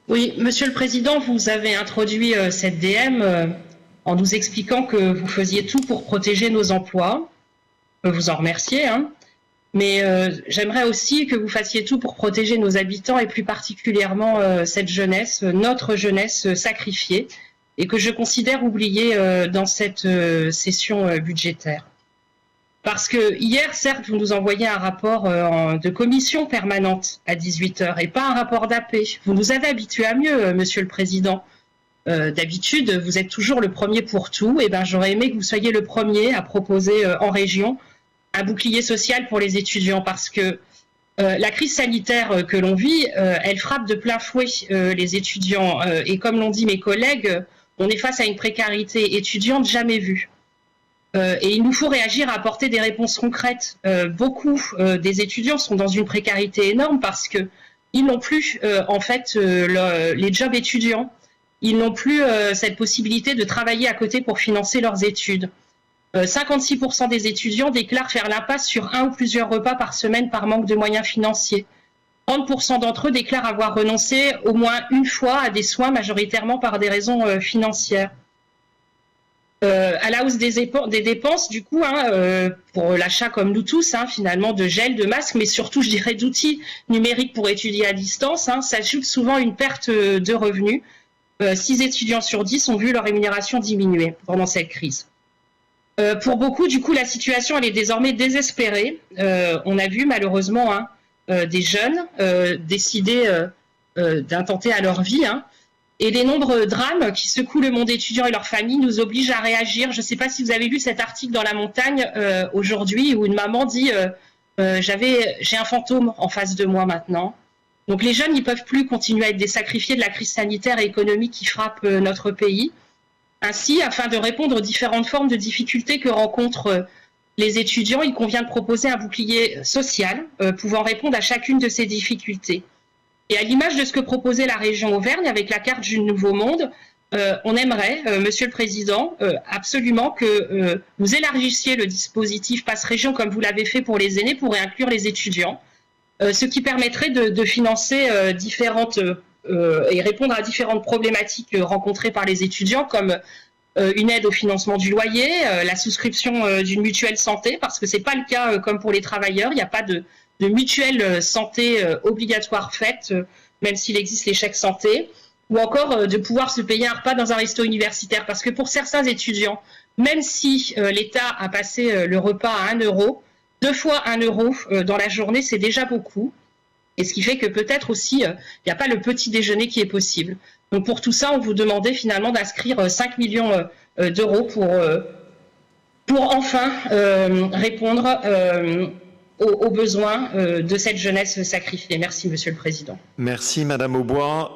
Oui, Monsieur le Président, vous avez introduit cette DM en nous expliquant que vous faisiez tout pour protéger nos emplois. Je peux vous en remercier, hein. Mais j'aimerais aussi que vous fassiez tout pour protéger nos habitants et plus particulièrement cette jeunesse, notre jeunesse sacrifiée, et que je considère oubliée dans cette session budgétaire. Parce que hier, certes, vous nous envoyez un rapport de commission permanente à 18h et pas un rapport d'AP. Vous nous avez habitués à mieux, Monsieur le Président. D'habitude, vous êtes toujours le premier pour tout. Et ben, j'aurais aimé que vous soyez le premier à proposer en région un bouclier social pour les étudiants, parce que la crise sanitaire que l'on vit, elle frappe de plein fouet les étudiants. Et comme l'ont dit mes collègues, on est face à une précarité étudiante jamais vue. Et il nous faut réagir à apporter des réponses concrètes. Beaucoup des étudiants sont dans une précarité énorme parce que ils n'ont plus en fait les jobs étudiants. Ils n'ont plus cette possibilité de travailler à côté pour financer leurs études. 56% des étudiants déclarent faire l'impasse sur un ou plusieurs repas par semaine par manque de moyens financiers. 30% d'entre eux déclarent avoir renoncé au moins une fois à des soins, majoritairement par des raisons financières. À la hausse des dépenses, du coup, pour l'achat, comme nous tous, finalement, de gel, de masques, mais surtout, je dirais, d'outils numériques pour étudier à distance, s'ajoute souvent une perte de revenus. 6 étudiants sur 10 ont vu leur rémunération diminuer pendant cette crise. Pour beaucoup, du coup, la situation elle est désormais désespérée. On a vu malheureusement des jeunes décider d'intenter à leur vie. Et les nombreux drames qui secouent le monde étudiant et leurs familles nous obligent à réagir. Je ne sais pas si vous avez lu cet article dans La Montagne aujourd'hui où une maman dit j'ai un fantôme en face de moi maintenant. Donc les jeunes ne peuvent plus continuer à être des sacrifiés de la crise sanitaire et économique qui frappe notre pays. Ainsi, afin de répondre aux différentes formes de difficultés que rencontrent les étudiants, il convient de proposer un bouclier social pouvant répondre à chacune de ces difficultés. Et à l'image de ce que proposait la région Auvergne avec la carte du Nouveau Monde, on aimerait, Monsieur le Président, absolument que vous élargissiez le dispositif Pass Région comme vous l'avez fait pour les aînés pour y inclure les étudiants, ce qui permettrait de financer différentes et répondre à différentes problématiques rencontrées par les étudiants, comme une aide au financement du loyer, la souscription d'une mutuelle santé, parce que ce n'est pas le cas comme pour les travailleurs, il n'y a pas de mutuelle santé obligatoire faite, même s'il existe les chèques santé, ou encore de pouvoir se payer un repas dans un resto universitaire, parce que pour certains étudiants, même si l'État a passé le repas à 1 euro, 2 fois 1 euro dans la journée, c'est déjà beaucoup. Et ce qui fait que peut-être aussi, il n'y a pas le petit déjeuner qui est possible. Donc pour tout ça, on vous demandait finalement d'inscrire 5 millions d'euros pour enfin répondre aux besoins de cette jeunesse sacrifiée. Merci, Monsieur le Président. Merci, Madame Aubois.